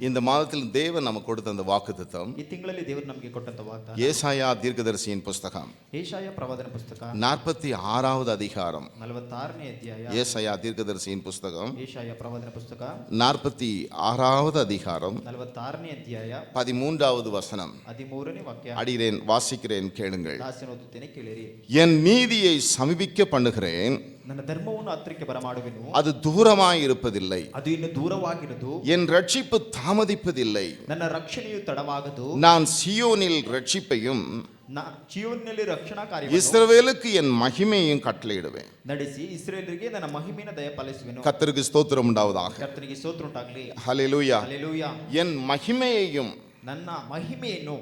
இந்த மாதத்தில் தேவன் நமக்கு கொடுத்த அந்த வாக்குத்தத்தம் ಈ ತಿಂಗಳಲ್ಲಿ ದೇವರು ನಮಗೆ ಕೊಟ್ಟಂತ ವಾಗ್ದಾನ ஏசாயா தீர்க்கதரிசியின் புஸ்தகம் ಯೆಶಾಯ ಪ್ರವಾದನ ಪುಸ್ತಕ 46வது அதிகாரம் 46ನೇ ಅಧ್ಯಾಯ ஏசாயா தீர்க்கதரிசியின் புஸ்தகம் ಯೆಶಾಯ ಪ್ರವಾದನ ಪುಸ್ತಕ 46வது அதிகாரம் 46ನೇ ಅಧ್ಯಾಯ 13வது வசனம் 13ನೇ ವಾಕ್ಯ அடியேன் வாசிக்கிறேன் கேளுங்கள். ದಾಸನು ಓದುತ್ತೇನೆ ಕೇಳಿರಿ. என் நீதியை சமீபிக்க பண்ணுகிறேன், ನನ್ನ ಧರ್ಮವನ್ನು ಹತ್ತಿರಕ್ಕೆ ಬರಮಾಡುವೆನು, அது தூரமாய் இருப்பதில்லை. ಅದು ಇನ್ನು ದೂರವಾಗಿರದು. என் ரட்சிப்பு தாமதிப்பதில்லை, ನನ್ನ ರಕ್ಷಣೆಯು ತಡವಾಗದು. நான் சியோனில் ரட்சிப்பையும் ಚೀಯೋನಿನಲ್ಲಿ ರಕ್ಷಣಾ ಕಾರ್ಯವನ್ನು இஸ்ரவேலுக்கு என் மகிமையையும் கட்டளையிடுவேன். ನಡೆಸಿ ಇಸ್ರಾಯೇಲರಿಗೆ ನನ್ನ ಮಹಿಮೆಯನ್ನು ದಯಪಾಲಿಸುವೆನು. கர்த்தருக்கு ஸ்தோத்திரம் உண்டாவதாக. ಕರ್ತನಿಗೆ ಸ್ತೋತ್ರ ಉಂಟಾಗಲಿ. ஹல்லேலூயா. ಹಲ್ಲೆಲೂಯಾ. என் மகிமையையும், ನನ್ನ ಮಹಿಮೆಯನ್ನು,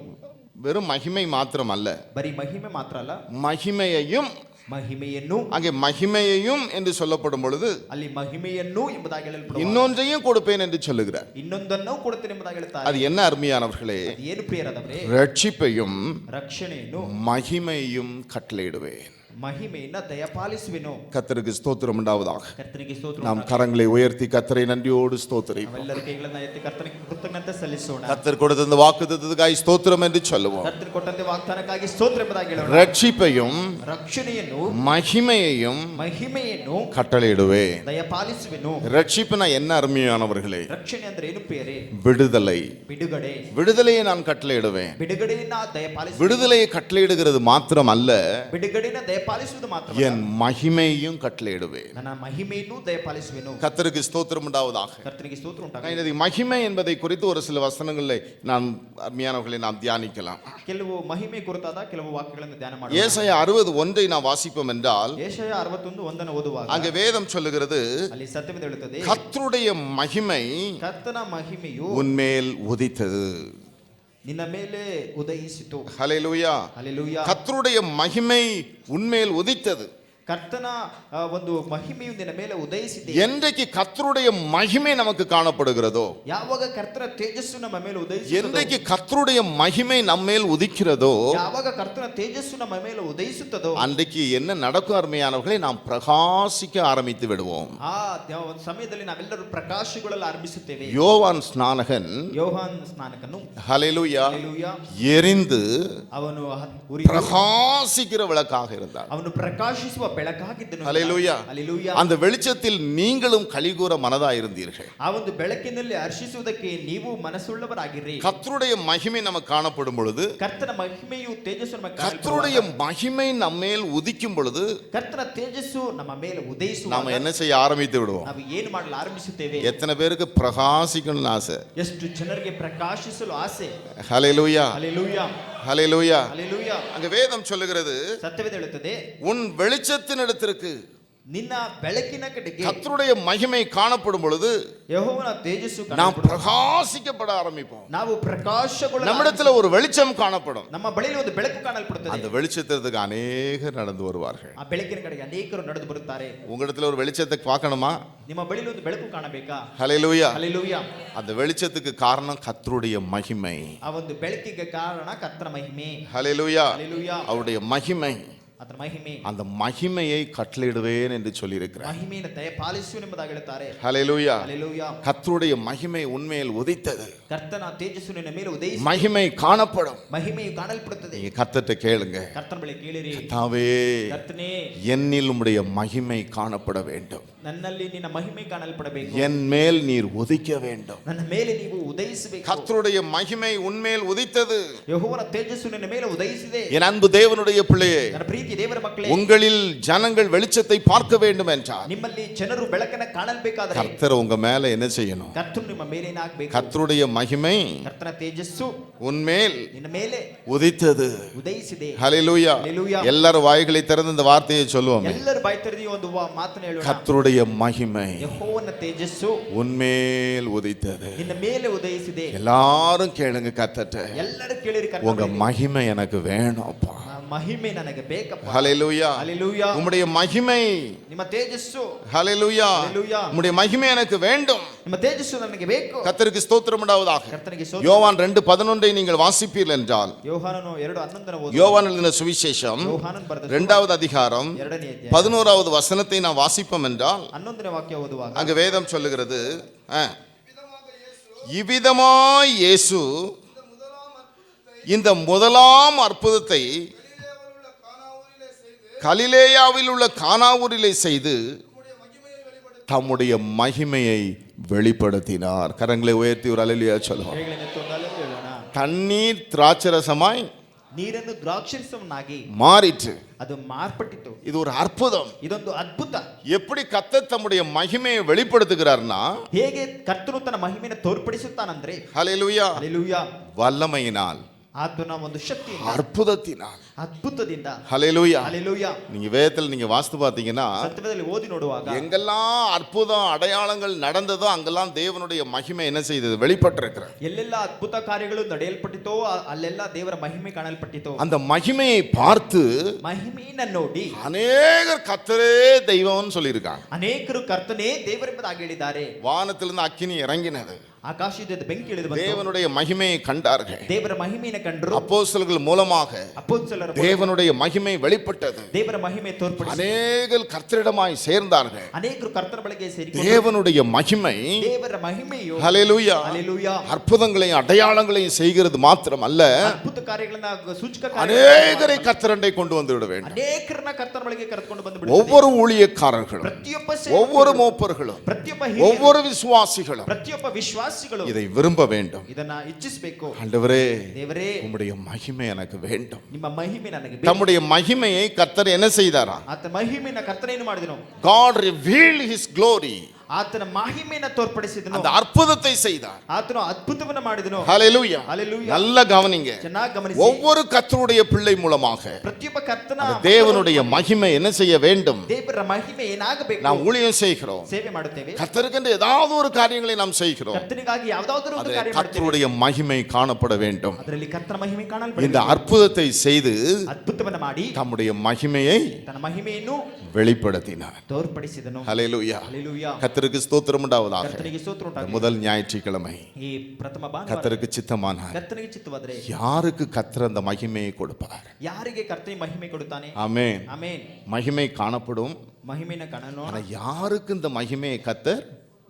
வெறும் மகிமை மாத்திரம் அல்ல, ಬರೀ ಮಹಿಮೆ ಮಾತ್ರ ಅಲ್ಲ, மகிமையையும், ಮಹಿಮೆಯನ್ನು, அங்கே மகிமையையும் என்று சொல்லப்படும் பொழுது ಅಲ್ಲಿ ಮಹಿಮೆಯನ್ನು ಎಂಬುದಾಗಿ ಹೇಳಲ್ಪಡುವ இன்னொன்றையும் கொடுப்பேன் என்று சொல்லுகிறார். ಇನ್ನೊಂದನ್ನು ಕೊಡುತ್ತೇನೆ ಎಂಬುದಾಗಿ ಹೇಳ್ತಾರೆ. அது என்ன அருமையானவர்களே? ಅದು ಏನು ಪ್ರಿಯರಾದವರೇ? ரட்சிப்பையும் ರಕ್ಷಣೆಯನ್ನು மகிமையும் கட்டளையிடுவேன். ಮಹಿಮೆಯನ್ನ ದಯಪಾಲಿಸುವೆನು. கர்த்தருக்கு ஸ்தோத்திரம் உண்டாவதாக. ಕರ್ತನಿಗೆ ಸ್ತೋತ್ರ. நாம் கரங்களை உயர்த்தி கர்த்தரை நன்றியோடு ஸ்தோத்திரிப்போம். ನಾವೆಲ್ಲರೂ ಕೈಗಳನ್ನು ಎತ್ತಿ ಕರ್ತನಿಗೆ ಕೃತಜ್ಞತೆ ಸಲ್ಲಿಸೋಣ. கர்த்தர் கொடுத்த இந்த வாக்குத்தத்தத்துக்காக ஸ்தோத்திரம் என்று சொல்லுவோம். ಕರ್ತನು ಕೊಟ್ಟಂತೆ ವಾಗ್ದಾನಕ್ಕಾಗಿ ಸ್ತೋತ್ರ ಎಂಬುದಾಗಿ ಹೇಳೋಣ. ரட்சிப்பையும் ರಕ್ಷಣೆಯನ್ನು மகிமையையும் ಮಹಿಮೆಯನ್ನು கட்டளையிடுவேன். ದಯಪಾಲಿಸುವೆನು. ரட்சிப்புனா என்ன அருமையானவர்களே? ರಕ್ಷಣೆ ಅಂದ್ರೆ ಏನು ಪ್ರಿಯರೇ? விடுதலை. ಬಿಡುಗಡೆ. விடுதலையை நான் கட்டளையிடுவேன். ಬಿಡುಗಡೆಯನ್ನ ದಯಪಾಲಿಸುವೆನು. விடுதலையை கட்டளையிடுகிறது மாத்திரம் அல்ல, ಬಿಡುಗಡೆಯನ್ನ ದಯಪಾಲಿಸುವುದು ಮಾತ್ರ, என் மகிமையையும் கட்டளையிடுவேன். ನನ್ನ ಮಹಿಮೆಯನ್ನು ದಯಪಾಲಿಸುವೆನು. கர்த்தருக்கு ஸ்தோத்திரம் உண்டாவதாக. ಕರ್ತನಿಗೆ ಸ್ತೋತ್ರ ಉಂಟಾಗಲಿ. இந்த மகிமை என்பதை குறித்து ஒரு சில வசனங்களை நாம் அருமையானவர்களை நாம் தியானிக்கலாம். ಕೆಲವು ಮಹಿಮೆ ಕುರಿತಾದ ಕೆಲವು ವಾಕ್ಯಗಳನ್ನು ಧ್ಯಾನ ಮಾಡೋಣ. ஏசாயா 61 நாம் வாசிப்போம் என்றால், ಯೆಶಾಯ 61:1 ಓದುವಾಗ அங்கே வேதம் சொல்லுகிறது, ಅಲ್ಲಿ ಸತ್ಯವೇದ ಹೇಳುತ್ತದೆ, கர்த்தருடைய மகிமை ಕರ್ತನ ಮಹಿಮೆಯು உன்மேல் உதித்தது. ನಿನ್ನ ಮೇಲೆ ಉದಯಿಸಿತು. ஹல்லேலூயா. ಹಲ್ಲೆಲೂಯಾ. கர்த்தருடைய மகிமை உன்மேல் உதித்தது. ಕರ್ತನ ಒಂದು ಮಹಿಮೆಯು ನಿನ್ನ ಮೇಲೆ ಉದಯಿಸಿದೆ. என்றைக்கு கர்த்தருடைய மகிமை நமக்கு காணப்படுகிறதோ, ಯಾವಾಗ ಕರ್ತನ ತೇಜಸ್ಸು ನಮ್ಮ ಮೇಲೆ ಉದಯಿಸುತ್ತದೋ, என்றைக்கு கர்த்தருடைய மகிமை நம்மேல் உதிக்கிறதோ, ಯಾವಾಗ ಕರ್ತನ ತೇಜಸ್ಸು ನಮ್ಮ ಮೇಲೆ ಉದಯಿಸುತ್ತದೋ, அன்றைக்கு என்ன நடக்கும் அருமையானவர்களை? நாம் பிரகாசிக்க ஆரம்பித்து விடுவோம். ಒಂದು ಸಮಯದಲ್ಲಿ ನಾವೆಲ್ಲರೂ ಪ್ರಕಾಶಗಳಲ್ಲಿ ಆರಂಭಿಸುತ್ತೇವೆ. யோவான் ஸ்நானகன், ಯೋಹಾನ್ ಸ್ನಾನಕನು, ஹல்லேலூயா, ಹಲ್ಲೆಲೂಯಾ, எரிந்து ಅವನು பிரகாசிக்கிற விளக்காக இருந்தார். ಅವನು ಪ್ರಕಾಶಿಸುವ ಬೆಳಕಾಗಿದ್ದನು. ஹல்லேலூயா. ಹಲ್ಲೆಲೂಯಾ. அந்த வெளிச்சத்தில் நீங்களும் களிகூற மனதாயிருந்தீர்கள். ಆ ಒಂದು ಬೆಳಕಿನಲ್ಲಿ ಹರ್ಷಿಸುವುದಕ್ಕೆ ನೀವು ಮನಸ್ಸುಳ್ಳವರಾಗಿರಿ. கர்த்தருடைய மகிமை நமக்கு காணப்படும் பொழுது, ಕರ್ತನ ಮಹಿಮೆಯು ತೇಜಸ್ಸು ನಮ್ಮ கர்த்தருடைய மகிமை நம்மேல் உதிக்கும் பொழுது, ಕರ್ತನ ತೇಜಸ್ಸು ನಮ್ಮ ಮೇಲೆ ಉದಯಿಸುವಾಗ நாம என்ன செய்ய ஆரம்பித்து விடுவோம்? ನಾವು ಏನು ಮಾಡಲು ಆರಂಭಿಸುತ್ತೇವೆ? எத்தனை பேருக்கு பிரகாசிக்கணும்னு ஆசை? ಎಷ್ಟು ಜನರಿಗೆ ಪ್ರಕಾಶಿಸಲು ಆಸೆ. ஹல்லேலூயா. ಹಲ್ಲೆಲೂಯಾ. ஹல்லேலூயா. ಹಲ್ಲೆಲೂಯಾ. அங்க வேதம் சொல்லுகிறது, ಸತ್ಯವೇದ ಹೇಳುತ್ತದೆ, உன் வெளிச்சத்தின் இடத்திற்கு ನಿನ್ನ ಬೆಳಕಿನ ಕಡೆಗೆ கர்த்தருடைய மகிமை காணப்படும் பொழுது ಯೆಹೋವನ ತೇಜಸ್ಸು நாம் பிரகாசிக்கப்பட ஆரம்பிப்போம். ನಾವು ಪ್ರಕಾಶಗೊಳ್ಳ நம்மிடத்துல ஒரு வெளிச்சம் காணப்படும். ನಮ್ಮ ಬಳಿಯಲ್ಲಿ ಒಂದು ಬೆಳಕು ಕಾಣಲ್ಪಡುತ್ತದೆ. அந்த வெளிச்சத்திற்கு அநேகர் நடந்து வருவார்கள். ಆ ಬೆಳಕಿನ ಕಡೆಗೆ ಅನೇಕರು ನಡೆದು ಬರುತ್ತಾರೆ. உங்களிடத்துல ஒரு வெளிச்சத்தை பார்க்கணுமா? ನಿಮ್ಮ ಬಳಿಯಲ್ಲಿ ಒಂದು ಬೆಳಕು ಕಾಣಬೇಕಾ? ஹல்லேலூயா. ಹಲ್ಲೆಲೂಯಾ. அந்த வெளிச்சத்துக்கு காரணம் கர்த்தருடைய மகிமை. ಆ ಒಂದು ಬೆಳಕಿಗೆ ಕಾರಣ ಕರ್ತನ ಮಹಿಮೆ. ஹல்லேலூயா. ಹಲ್ಲೆಲೂಯಾ. அவருடைய மகிமை, ಅದರ ಮಹಿಮೆ, அந்த மகிமையை கட்டளையிடுவேன் என்று சொல்லியிருக்கிறார். ಮಹಿಮೆಯನ್ನು ದಯಪಾಲಿಸುವೆನು ಎಂಬುದಾಗಿ ಹೇಳುತ್ತಾರೆ. ஹல்லேலூயா. ಹಲ್ಲೆಲೂಯಾ. கர்த்தருடைய மகிமை உண்மையில் உதித்தது. ಕರ್ತನ ತೇಜಸ್ಸು ನಿನ್ನ ಮೇಲೆ ಉದಯಿಸಿ மகிமை காணப்படும். ಮಹಿಮೆಯು ಕಾಣಲ್ಪಡುತ್ತದೆ. நீங்க கர்த்தர்ட்ட கேளுங்க, ಕರ್ತನ ಬಳಿ ಕೇಳಿರಿ, கர்த்தாவே, ಕರ್ತನೇ, என்னில் உம்முடைய மகிமை காணப்பட வேண்டும். ನನ್ನಲ್ಲಿ ನಿನ್ನ ಮಹಿಮೆ ಕಾಣಲ್ಪಡಬೇಕು. என் மேல் நீர் உதிக்க வேண்டும். ನನ್ನ ಮೇಲೆ ನೀವು ಉದಯಿಸಬೇಕು. கர்த்தருடைய மகிமை உன்மேல் உதித்தது. ಯೆಹೋವನ ತೇಜಸ್ಸು ನಿನ್ನ ಮೇಲೆ ಉದಯಿಸಿದೆ. என் அன்பு தேவனுடைய பிள்ளையே, ನನ್ನ ಪ್ರೀತಿ ದೇವರ ಮಕ್ಕಳೇ, உங்களில் ஜனங்கள் வெளிச்சத்தை பார்க்க வேண்டும் என்றால் ನಿಮ್ಮಲ್ಲಿ ಜನರು ಬೆಳಕನ್ನು ಕಾಣಲ್ಬೇಕಾದರೆ கர்த்தர் உங்க மேல என்ன செய்யணும்? ಕರ್ತನು ನಿಮ್ಮ ಮೇಲೆ ಏನಾಗಬೇಕು? கர்த்தருடைய மகிமை ಕರ್ತನ ತೇಜಸ್ಸು உன்மேல் ನಿನ್ನ ಮೇಲೆ உதித்தது. ಉದಯಿಸಿದೆ. ஹல்லேலூயா. ಹಲ್ಲೆಲೂಯಾ. எல்லாரும் வாய்களை திறந்து இந்த வார்த்தையை சொல்லுவோம். ಎಲ್ಲರೂ ಬಾಯಿ ತೆರೆದು ಒಂದು ಮಾತನ್ನು ಹೇಳೋಣ. கர்த்தருடைய மகிமை ಯೆಹೋವನ ತೇಜಸ್ಸು உன்மேல் உதித்தது. ನಿನ್ನ ಮೇಲೆ ಉದಯಿಸಿದೆ. எல்லாரும் கேளுங்க கர்த்தர்ட்ட, ಎಲ್ಲರೂ ಕೇಳಿರಿ, உங்க மகிமை எனக்கு வேணும்ப்பா. ಮಹಿಮೆ ನನಗೆ ಬೇಕಪ್ಪ. ஹல்லேலூயா. ಹಲ್ಲೆಲೂಯಾ. உம்முடைய மகிமை, ನಿಮ್ಮ ತೇಜಸ್ಸು, ஹல்லேலூயா, ಹಲ್ಲೆಲೂಯಾ, உம்முடைய மகிமை எனக்கு வேண்டும். ನಿಮ್ಮ ತೇಜಸ್ಸು ನನಗೆ ಬೇಕು. கர்த்தருக்கு ஸ்தோத்திரம் உண்டாவதாக. ಕರ್ತನಿಗೆ ಸ್ತೋತ್ರ. யோவான் 2:11 நீங்கள் வாசிப்பீர்கள் என்றால், ಯೋಹಾನನು 2:11 ಓದು. யோவான் எழுதின சுவிசேஷம் ಯೋಹಾನನು ಬರೆದ 2வது அதிகாரம் 2ನೇ ಅಧ್ಯಾಯ 11வது வசனத்தை நாம் வாசிப்போம் என்றால், 11ನೇ ವಾಕ್ಯ ಓದುವಾಗ அங்கு வேதம் சொல்லுகிறது, இவ்விதமாய் இயேசு இந்த முதலாம் அற்புதத்தை கலிலேயாவில் உள்ள கானாவூரிலே செய்து தம்முடைய மகிமையை வெளிப்படுத்தினார். கரங்களை உயர்த்தி ஒரு அல்லேலூயா சொல்லுவோம். ಕೈಗಳನ್ನೆತ್ತು ಒಂದು ಹಲ್ಲೆಲೂಯಾ ಹೇಳೋಣ. தண்ணீர் திராட்சரசமாய் ನೀರನ್ನು ದ್ರಾಕ್ಷರಸವನ್ನಾಗಿ மாறிற்று. ಅದು ಮಾರ್ಪಟ್ಟಿತು. இது ஒரு அற்புதம். ಇದೊಂದು ಅದ್ಭುತ. எப்படி கர்த்தர் தம்முடைய மகிமையை வெளிப்படுத்துகிறார்னா, ಹೇಗೆ ಕರ್ತನು ತನ್ನ ಮಹಿಮೆಯನ್ನು ತೋರ್ಪಡಿಸುತ್ತಾನಂದ್ರೆ ஹல்லேலூயா, ಹಲ್ಲೆಲೂಯಾ, வல்லமையினால், ಆತನ ಒಂದು ಶಕ್ತಿಯಿಂದ, அற்புதத்தினால், ಅದ್ಭುತದಿಂದ, ஹல்லேலூயா. ಹಲ್ಲೆಲೂಯಾ. நீங்க வேதத்தில் நீங்க வாஸ்து பார்த்தீங்கன்னா, ಸತ್ಯವೇದದಲ್ಲಿ ಓದಿ ನೋಡುವಾಗ எங்கெல்லாம் அற்புதம் அடையாளங்கள் நடந்ததோ அங்கெல்லாம் தேவனுடைய மகிமை என்ன செய்தது? வெளிப்பட்டிருக்கிறது. ಎಲ್ಲೆಲ್ಲ ಅದ್ಭುತ ಕಾರ್ಯಗಳು ನಡೆಯಲ್ಪಟ್ಟಿತೋ ಅಲ್ಲೆಲ್ಲ ದೇವರ ಮಹಿಮೆ ಕಾಣಲ್ಪಟ್ಟಿತು. அந்த மகிமையை பார்த்து ಮಹಿಮೆಯನ್ನು ನೋಡಿ அநேகர் கர்த்தரே தெய்வம்னு சொல்லியிருக்காங்க. ಅನೇಕರು ಕರ್ತನೇ ದೇವರೆಂಬುದಾಗಿ ಹೇಳಿದ್ದಾರೆ. வானத்திலிருந்து அக்கினி இறங்கினது, ಆಕಾಶದಿಂದ ಬೆಂಕಿ ಇಳಿದು ಬಂತು. தேவனுடைய மகிமையை கண்டார்கள். ದೇವರ ಮಹಿಮೆಯನ್ನು ಕಂಡರು. அப்போஸ்தலர்கள் மூலமாக ಅಪೊಸ್ತಲರ தேவனுடைய மகிமை வெளிப்பட்டது. ದೇವರ ಮಹಿಮೆ ತೋರ್ಪಡಿಸಿ அநேகர் கர்த்தரிடமாய் சேர்ந்தார்கள். ಅನೇಕರು ಕರ್ತನ ಬಳಿಗೆ ಸೇರಿಕೊಂಡು தேவனுடைய மகிமை, ದೇವರ ಮಹಿಮೆಯು, ஹல்லேலூயா, ಹಲ್ಲೆಲೂಯಾ, அற்புதங்களையும் அடையாளங்களையும் செய்கிறது மாத்திரமல்ல, ಅದ್ಭುತ ಕಾರ್ಯಗಳನ್ನ ಸೂಚಕ அநேகரை கர்த்தரண்டை கொண்டு வந்து விட வேண்டும். ಅನೇಕರನ್ನ ಕರ್ತನ ಬಳಿಗೆ ಕರೆದುಕೊಂಡು ಬಂದು ஒவ்வொரு ஊழியக்காரர்களும், ಪ್ರತಿಯೊಬ್ಬ ஒவ்வொரு மூப்பர்களும், ಪ್ರತಿಯೊಬ್ಬ ஒவ்வொரு விசுவாசிகளும் ಪ್ರತಿಯೊಬ್ಬ ವಿಶ್ವಾಸಿಗಳು இதை விரும்ப வேண்டும். ಇದನ್ನ ಇಚ್ಛಿಸಬೇಕು. ஆண்டவரே, ದೇವರೇ, உம்முடைய மகிமை எனக்கு வேண்டும். ನಿಮ್ಮ ಮಹಿಮೆ ನನಗೆ ಬೇಕು. தம்முடைய மகிமையை கர்த்தர் என்ன செய்தாரா? ಆತನ ಮಹಿಮೆನ ಕರ್ತನೇನು ಮಾಡಿದನು? God revealed his glory. ಆತನ ಮಹಿಮೆಯನ್ನು ತೋರ್ಪಡಿಸಿದನು. அந்த அற்புதத்தை செய்தார். ಆತನು ಅದ್ಭುತವನ್ನು ಮಾಡಿದನು. ஹல்லேலூயா. ಹಲ್ಲೆಲೂಯಾ. நல்ல கவனிங்க. ಚೆನ್ನಾಗಿ ಗಮನಿಸಿ. ஒவ்வொரு கர்த்தருடைய பிள்ளை மூலமாக ಪ್ರತಿಯೊಬ್ಬ ಕರ್ತನ தேவனுடைய மகிமை என்ன செய்ய வேண்டும்? ದೇವರ ಮಹಿಮೆ ಏನಾಗಬೇಕು? நாம் ஊழியம் செய்கிறோம், ಸೇವೆ ಮಾಡುತ್ತೇವೆ. கர்த்தருக்கென்று ஏதாவது ஒரு காரியங்களை நாம் செய்கிறோம். ಕರ್ತನಿಗಾಗಿ ಯಾವುದಾದರೂ ಒಂದು அதிலே ಕಾರ್ಯ ಮಾಡುತ್ತೇವೆ. கர்த்தருடைய மகிமை காணப்பட வேண்டும். ಅದರಲ್ಲಿ ಕರ್ತನ ಮಹಿಮೆ இந்த ಕಾಣಲ್ಪಡಬೇಕು. அற்புதத்தை செய்து ಅದ್ಭುತವನ್ನು ಮಾಡಿ தம்முடைய மகிமையை ತನ್ನ ಮಹಿಮೆಯನ್ನು வெளிப்படுத்தினார். ತೋರ್ಪಡಿಸಿದನು. ஹல்லேலூயா. ಹಲ್ಲೆಲೂಯಾ. கர்த்தருக்கு ஸ்தோத்திரம் உண்டாவதாக. ಕರ್ತನಿಗೆ ಸ್ತೋತ್ರ ಉಂಟಾಗಲಿ. முதல் ஞாயிற்றுக்கிழமை ಈ ಪ್ರಥಮ ಭಾನುವಾರ கர்த்தருக்கு சித்தமானார். ಕರ್ತನಿಗೆ ಚಿತ್ತವಾದರೆ யாருக்கு கர்த்தர் அந்த மகிமையை கொடுப்பார்? ಯಾರಿಗೆ ಕರ್ತನಿ ಮಹಿಮೆ ಕೊಡುತ್ತಾನೆ? ஆமென். ಆಮೆನ್. மகிமை காணப்படும். ಮಹಿಮೆನ ಕಾಣೋಣ. ஆனா யாருக்கு இந்த மகிமையை கர்த்தர்?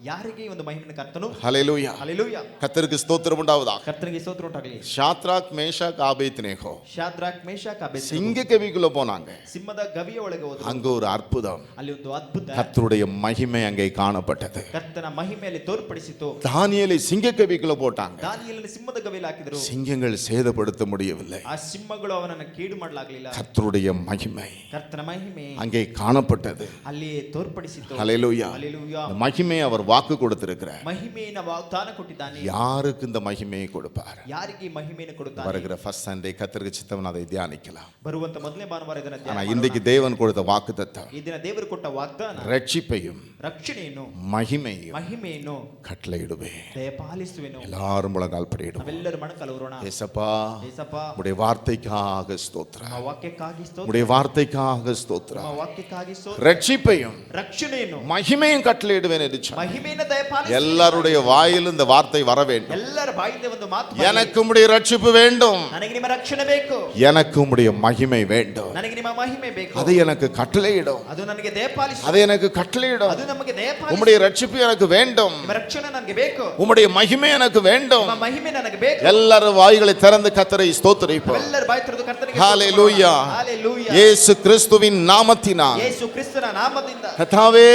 ಯಾರಿಗೆ ಈ ಒಂದು ಮಹಿಮೆನ ಕರ್ತನು? ஹல்லேலூயா. ಹಲ್ಲೆಲೂಯಾ. கர்த்தருக்கு ஸ்தோத்திரம் உண்டாவதாக. ಕರ್ತನಿಗೆ ಸ್ತೋತ್ರ ಉಂಟಾಗಲಿ. ஷாத்ராக், மேஷாக், ஆபேத்நேகோ ಶಾದ್ರಾಕ್, ಮೇಷಾಕ್, ಅಬೇದ್ನೆಗೋ சிங்க கவிக்குள்ள போனாங்க. ಸಿಂಹದ ಗವಿಯ ಒಳಗೆ ಹೋದರು. அங்க ஒரு அற்புதம், ಅಲ್ಲಿ ಒಂದು ಅದ್ಭುತ கர்த்தருடைய மகிமை அங்கே காணப்பட்டது. ಕರ್ತನ ಮಹಿಮೆಯಲ್ಲಿ ತೋರ್ಪಡಿಸಿತು. தானியேலை சிங்க கவிக்குள்ள போட்டாங்க. ದಾನಿಯೇಲನ ಸಿಂಹದ ಗವಿಯಲ್ಲಿ ಹಾಕಿದರು. சிங்கங்கள் சேதப்படுத்த முடியவில்லை. ಆ ಸಿಂಹಗಳು ಅವನನ್ನು ಕೀಡು ಮಾಡಲಾಗಲಿಲ್ಲ. கர்த்தருடைய மகிமை ಕರ್ತನ ಮಹಿಮೆ அங்கே காணப்பட்டது. ಅಲ್ಲಿ ತೋರ್ಪಡಿಸಿತು. ஹல்லேலூயா. ಹಲ್ಲೆಲೂಯಾ. இந்த மகிமையை அவர் வாக்கு கொடுத்திருக்கிறார். ಮಹಿಮೆಯನ್ನು ವಾಗ್ದಾನ ಕೊಟ್ಟಿದ್ದಾನೆ. யாருக்கு இந்த மகிமையை கொடுப்பார்? ಯಾರಿಗೆ ಈ ಮಹಿಮೆಯನ್ನು ಕೊಡುತ್ತಾನೆ? வருகிற ஃபர்ஸ்ட் சண்டே கர்த்தருக்கு சித்தம் அதை தியானிக்கலாம். ಬರುವಂತ ಮೊದಲನೇ ಭಾನುವಾರ ಇದನ್ನ ಧ್ಯಾನ ஆனா ಮಾಡೋಣ. இன்றைக்கு தேவன் கொடுத்த வாக்குத்தத்தம் ಈ ದಿನ ದೇವರು ಕೊಟ್ಟ ವಾಗ್ದಾನ ரட்சிப்பையும் ರಕ್ಷಣೆಯನ್ನು மகிமையும் ಮಹಿಮೆಯನ್ನು கட்டளையிடுவேன். ದಯಪಾಲಿಸುವೆನು. எல்லாரும் முழங்கால் படியிடும். ನಾವೆಲ್ಲರೂ ಮಣಕಲವರೋಣ. ஏசப்பா, ಏಸಪ್ಪ, உடைய வார்த்தைக்காக ஸ்தோத்திரம். ನಮ್ಮ ವಾಕ್ಯಕ್ಕಾಗಿ ಸ್ತೋತ್ರ. உடைய வார்த்தைக்காக ஸ்தோத்திரம். ನಮ್ಮ ವಾಕ್ಯಕ್ಕಾಗಿ ಸ್ತೋತ್ರ. ரட்சிப்பையும் ರಕ್ಷಣೆಯನ್ನು மகிமையும் கட்டளையிடுவேன் என்று சொன்னார். ಮಹಿಮೆಯನ್ನು ದಯಪಾಲಿಸು. எல்லாருடைய வாயில் இந்த வார்த்தை வர வேண்டும். ಎಲ್ಲರ ಬಾಯಿಂದ ಒಂದು ಮಾತು ಬರಲಿ. எனக்கு உம்முடைய ரட்சிப்பு வேண்டும், ನನಗೆ ನಿಮ್ಮ ರಕ್ಷಣೆ ಬೇಕು. எனக்கு உம்முடைய மகிமை வேண்டும், ನನಗೆ ನಿಮ್ಮ ಮಹಿಮೆ ಬೇಕು. அதை எனக்கு கட்டளையிடும், ಅದು ನನಗೆ ದಯಪಾಲಿಸು. அதை எனக்கு கட்டளையிடும். ಅದು ನಮಗೆ ದಯಪಾಲಿಸು. உம்முடைய ரட்சிப்பு எனக்கு வேண்டும், ನಿಮ್ಮ ರಕ್ಷಣೆ ನನಗೆ ಬೇಕು. உம்முடைய மகிமை எனக்கு வேண்டும். ನಿಮ್ಮ ಮಹಿಮೆ ನನಗೆ ಬೇಕು. எல்லாரும் வாய்களை திறந்து கர்த்தரை ஸ்தோத்திரிப்போம். ಎಲ್ಲರ ಬಾಯಿ ತೆರೆದು ಕರ್ತನಿಗೆ ஹல்லேலூயா. ಹಲ್ಲೆಲೂಯಾ. இயேசு கிறிஸ்துவின் நாமத்தினால் ಯೇಸು ಕ್ರಿಸ್ತನ ನಾಮದಿಂದ கர்த்தாவே,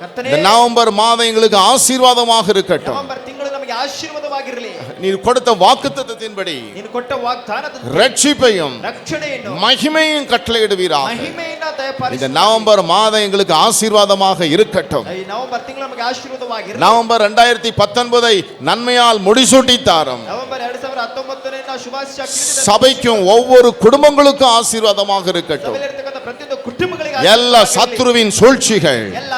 ಕರ್ತನೇ, இந்த நவம்பர் மாதம் எங்களுக்கு ஆசீர்வாதமாக இருக்கட்டும். ನವೆಂಬರ್ ತಿಂಗಳು ನಮಗೆ ಆಶೀರ್ವಾದವಾಗಿರಲಿ. நீர் கொடுத்த வாக்குத்தத்தத்தின்படி ನೀನು ಕೊಟ್ಟ ವಾಗ್ದಾನದ ரட்சிப்பையும் ರಕ್ಷಣೆಯನ್ನು மகிமையும் கட்டளையிடுவீராக. ಮಹಿಮೆಯಿಂದ இந்த ದಯಪಾಲಿಸು. நவம்பர் மாதம் எங்களுக்கு ஆசீர்வாதமாக இருக்கட்டும். ಈ ನವೆಂಬರ್ ತಿಂಗಳು ನಮಗೆ ಆಶೀರ್ವಾದವಾಗಿರಲಿ. நவம்பர் 2019 நன்மையால் முடிசூட்டி தாரும். ನವೆಂಬರ್ 2019 ನಾವು ಶುಭಾಶಯ சபைக்கும் ஒவ்வொரு குடும்பங்களுக்கும் ஆசீர்வாதமாக இருக்கட்டும். ಸಭೆಯಲ್ಲಿರತಕ್ಕಂಥ ಪ್ರತಿಯೊಂದು ಕುಟುಂಬಗಳಿಗೆ எல்லா சத்துருவின் சூழ்ச்சிகள், ಎಲ್ಲ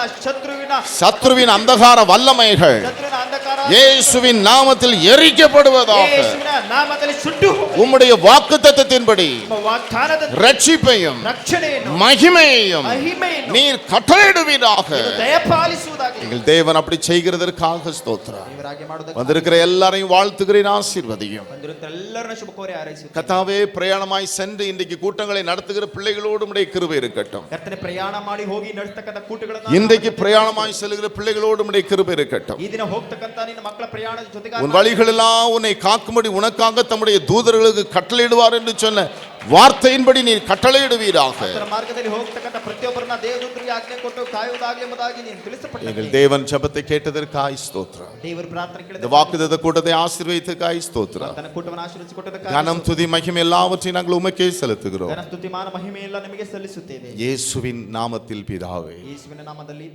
சத்துருவின் அந்தகார வல்லமைகள் ಶತ್ರುವಿನ ಅಂಧಕಾರ இயேசுவின் நாமத்தில் எரிக்கப்படுவதாக. ಯೇಸುವಿನ ನಾಮದಲ್ಲಿ ಸುಟ್ಟು உம்முடைய வாக்குத்தத்தத்தின்படி ನಿಮ್ಮ ವಾಗ್ದಾನದ ரட்சிப்பையும் ರಕ್ಷಣೆಯನ್ನು மகிமையையும் ಮಹಿಮೆಯನ್ನು நீர் கட்டளையிடுவீராக. ನೀನು ದಯಪಾಲಿಸುವುದಾಗಲಿ. எங்கள் தேவன் அப்படி செய்கிறதற்காக ஸ்தோத்திரம். ದೇವರಾಗಿ ಮಾಡುವುದಕ್ಕೆ வந்திருக்கிற எல்லாரையும் வாழ்த்துகிறேன், ஆசீர்வதியும். ಬಂದಿರುತ್ತ ಎಲ್ಲರನ್ನ ಶುಭ ಕೋರಿ ಹಾರೈಸುತ್ತೇನೆ. கர்த்தாவே, பிரயாணமாய் சென்று இன்றைக்கு கூட்டங்களை நடத்துகிற பிள்ளைகளோடு உம்முடைய கிருபை இருக்கட்டும். ಕರ್ತನೆ ಪ್ರಯಾಣ ಮಾಡಿ ಹೋಗಿ ನಡೆಸತಕ್ಕಂಥ ಕೂಟಗಳನ್ನು இன்றைக்கு பிரயாணமாய் செல்கிற பிள்ளைகளோடு உம்முடைய கிருபை இருக்கட்டும். ಈ ದಿನ ಹೋಗ್ತಕ್ಕಂಥ ನಿನ್ನ ನಿನ್ನ ಮಕ್ಕಳ ಪ್ರಯಾಣ உன் ಜೊತೆಗಾರ வழிகளெல்லாம் உன்னை காக்கும்படி உனக்காக தம்முடைய தூதர்களுக்கு கட்டளையிடுவார் என்று சொன்ன வார்த்தையின்படி நீர் கட்டளையிடுவீராக. ಆತನ ಮಾರ್ಗದಲ್ಲಿ ಹೋಗ್ತಕ್ಕಂಥ ಪ್ರತಿಯೊಬ್ಬರನ್ನ ದೇವದೂತರಿಗೆ ಆಜ್ಞೆ ಕೊಟ್ಟು ಕಾಯುವುದಾಗಲಿ ಎಂಬುದಾಗಿ ನೀನು ತಿಳಿಸಪಟ್ಟೆ. எங்கள் தேவன் ஜெபத்தை கேட்டதற்காய் ஸ்தோத்திரம். ದೇವರ ಪ್ರಾರ್ಥನೆ இந்த ಕೇಳಿದ வாக்குத்தத்த கூட்டத்தை ஆசீர்வதித்ததற்காய் ஸ்தோத்திரம். ತನ್ನ ಕೂಟವನ್ನು ಆಶೀರ್ವದಿಸಿ ಕೊಟ್ಟದಕ್ಕಾಗಿ கனம் துதி மகிமை எல்லாவற்றையும் நாங்கள் உமக்கே செலுத்துகிறோம். ಘನ ಸ್ತುತಿ ಮಾನ ಮಹಿಮೆ ಎಲ್ಲ ನಿಮಗೆ ಸಲ್ಲಿಸುತ್ತೇವೆ. இயேசுவின் நாமத்தில் பிதாவே. ಯೇಸುವಿನ ನಾಮದಲ್ಲಿ